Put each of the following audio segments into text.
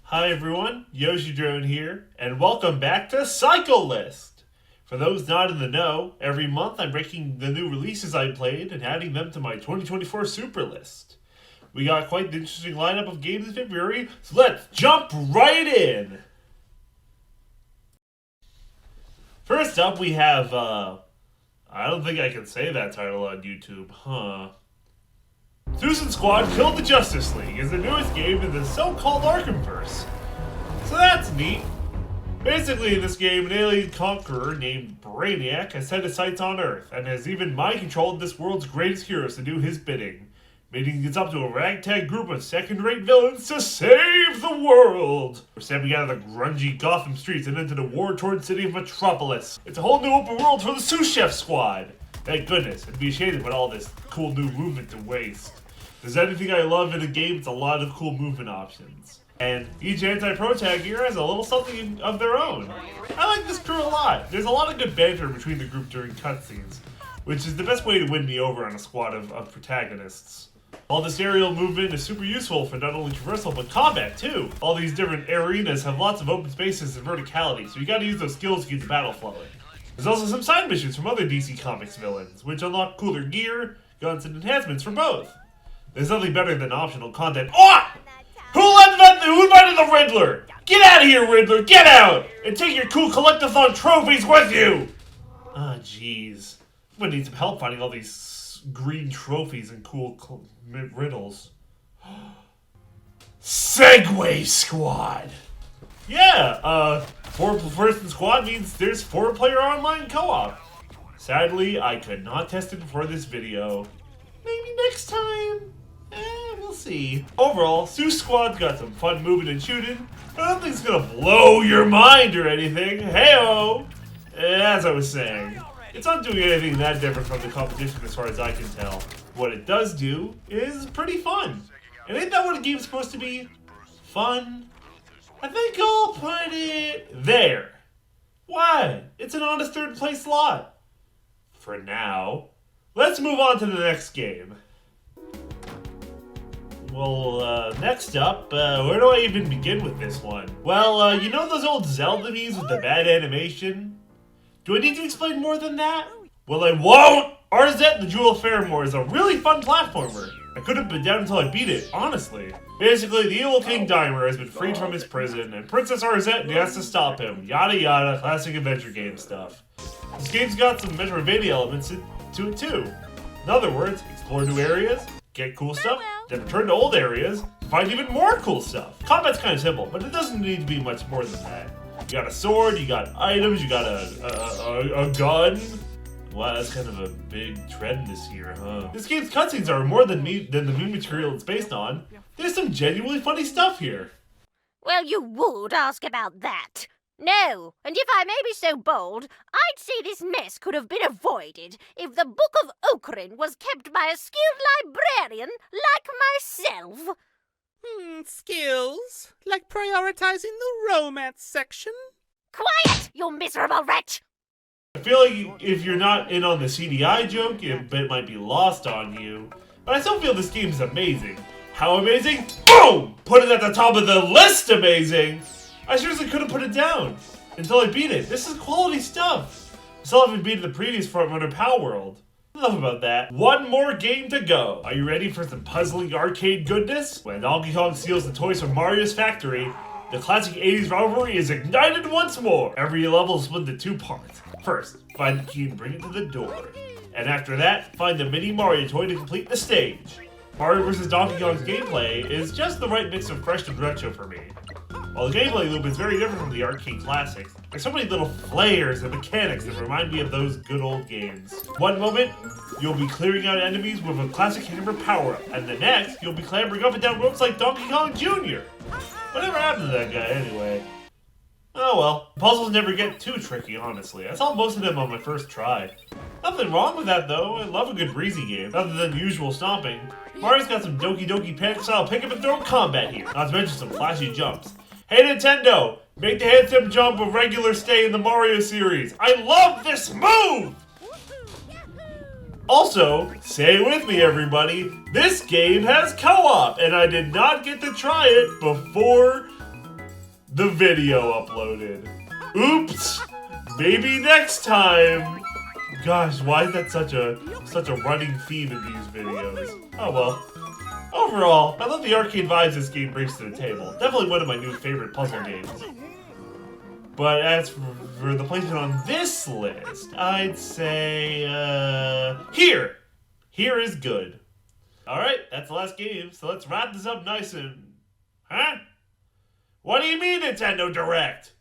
Hi everyone, Yoshi Drone here, and welcome back to Cycle List! For those not in the know, every month I'm ranking the new releases I played and adding them to my 2024 Super List. We got quite the interesting lineup of games in February, so let's jump right in! First up we have, I don't think I can say that title on YouTube, huh? Suicide Squad Killed the Justice League is the newest game in the so-called Arkhamverse. So that's neat. Basically, in this game, an alien conqueror named Brainiac has set his sights on Earth and has even mind-controlled this world's greatest heroes to do his bidding, meaning it's up to a ragtag group of second-rate villains to save the world. We're stepping out of the grungy Gotham streets and into the war-torn city of Metropolis. It's a whole new open world for the Sous Chef Squad. Thank goodness, it'd be a shame to put all this cool new movement to waste. If there's anything I love in a game, it's a lot of cool movement options. And each anti-pro tag here has a little something of their own. I like this crew a lot. There's a lot of good banter between the group during cutscenes, which is the best way to win me over on a squad of protagonists. All this aerial movement is super useful for not only traversal, but combat too. All these different arenas have lots of open spaces and verticality, so you gotta use those skills to keep the battle flowing. There's also some side missions from other DC Comics villains, which unlock cooler gear, guns, and enhancements for both. There's nothing better than optional content. Oh! Who invited the Riddler? Get out of here, Riddler! Get out! And take your cool collectathon trophies with you! Ah, jeez. I'm gonna need some help finding all these green trophies and cool riddles. Segway Squad! Yeah, 4-person squad means there's 4-player online co-op. Sadly, I could not test it before this video. Maybe next time. We'll see. Overall, Sous Squad's got some fun moving and shooting. I don't think it's gonna blow your mind or anything. Hey-o! As I was saying, it's not doing anything that different from the competition as far as I can tell. What it does do is pretty fun. And ain't that what a game's supposed to be? Fun? I think I'll put it there. Why? It's an honest third place slot. For now. Let's move on to the next game. Well, next up, where do I even begin with this one? Well, you know those old Zelda memes with the bad animation? Do I need to explain more than that? Well, I won't! RZ the Jewel of Fairmore is a really fun platformer. I couldn't put down until I beat it, honestly. Basically, the evil King Dimer has been freed from his prison, and Princess Arzette has to stop him. Yada yada, classic adventure game stuff. This game's got some Metroidvania elements to it too. In other words, explore new areas, get cool stuff, then return to old areas, find even more cool stuff. Combat's kind of simple, but it doesn't need to be much more than that. You got a sword, you got items, you got a gun. Wow, that's kind of a big trend this year, huh? This game's cutscenes are more than the new material it's based on. There's some genuinely funny stuff here. Well, you would ask about that. No, and if I may be so bold, I'd say this mess could have been avoided if the Book of Ocarin was kept by a skilled librarian like myself. Skills? Like prioritizing the romance section? Quiet, you miserable wretch! I feel like if you're not in on the CDI joke, it might be lost on you. But I still feel this game is amazing. How amazing? Boom! Put it at the top of the list amazing! I seriously couldn't put it down until I beat it. This is quality stuff. I still haven't beaten the previous frontrunner Pow World. Enough about that. One more game to go. Are you ready for some puzzling arcade goodness? When Donkey Kong steals the toys from Mario's factory, the classic 80s rivalry is ignited once more. Every level is split into 2 parts. First, find the key and bring it to the door. And after that, find the mini Mario toy to complete the stage. Mario vs. Donkey Kong's gameplay is just the right mix of fresh and retro for me. While the gameplay loop is very different from the arcade classics, there's so many little flares and mechanics that remind me of those good old games. One moment, you'll be clearing out enemies with a classic hammer power-up, and the next, you'll be clambering up and down ropes like Donkey Kong Jr. Whatever happened to that guy anyway? Oh well, puzzles never get too tricky, honestly. I solved most of them on my first try. Nothing wrong with that though, I love a good breezy game, other than the usual stomping. Mario's got some Doki Doki Panic style pick up and throw combat here, not to mention some flashy jumps. Hey Nintendo, make the handsome jump a regular stay in the Mario series. I love this move! Also, say it with me everybody, this game has co-op, and I did not get to try it before the video uploaded. Oops! Maybe next time! Gosh, why is that such a running theme in these videos? Oh well. Overall, I love the arcade vibes this game brings to the table. Definitely one of my new favorite puzzle games. But as for the placement on this list, I'd say, here! Here is good. Alright, that's the last game, so let's wrap this up nice and... Huh? What do you mean Nintendo Direct?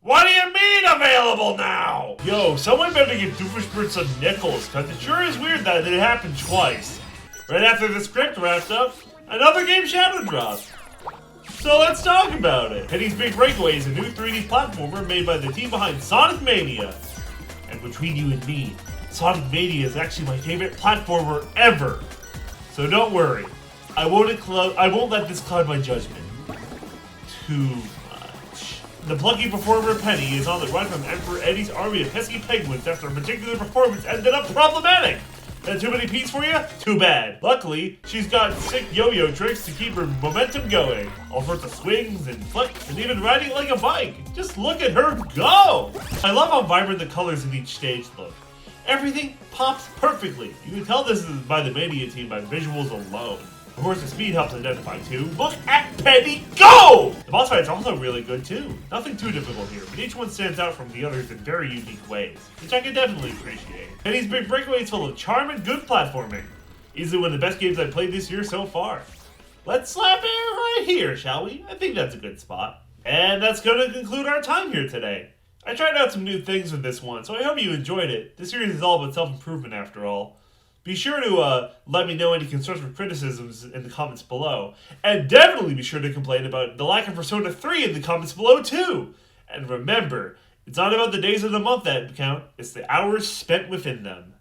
What do you mean available now? Yo, someone better give Doofenshmirtz some nickels, cause it sure is weird that it happened twice. Right after the script wrapped up, another game shadow dropped. So let's talk about it. Penny's Big Breakaway is a new 3D platformer made by the team behind Sonic Mania. And between you and me, Sonic Mania is actually my favorite platformer ever. So don't worry, I won't let this cloud my judgment too much. The plucky performer Penny is on the run from Emperor Eddie's army of pesky penguins after a particular performance ended up problematic. That too many P's for you? Too bad. Luckily, she's got sick yo-yo tricks to keep her momentum going. All sorts of swings and flips and even riding like a bike. Just look at her go! I love how vibrant the colors in each stage look. Everything pops perfectly. You can tell this is by the Mania team by visuals alone. Of course, the speed helps identify too. Look at Penny go! The boss fights are also really good too. Nothing too difficult here, but each one stands out from the others in very unique ways, which I can definitely appreciate. Penny's Big Breakaway is full of charm and good platforming. Easily one of the best games I've played this year so far. Let's slap it right here, shall we? I think that's a good spot. And that's going to conclude our time here today. I tried out some new things with this one, so I hope you enjoyed it. This series is all about self-improvement after all. Be sure to let me know any constructive criticisms in the comments below. And definitely be sure to complain about the lack of Persona 3 in the comments below too. And remember, it's not about the days of the month that count, it's the hours spent within them.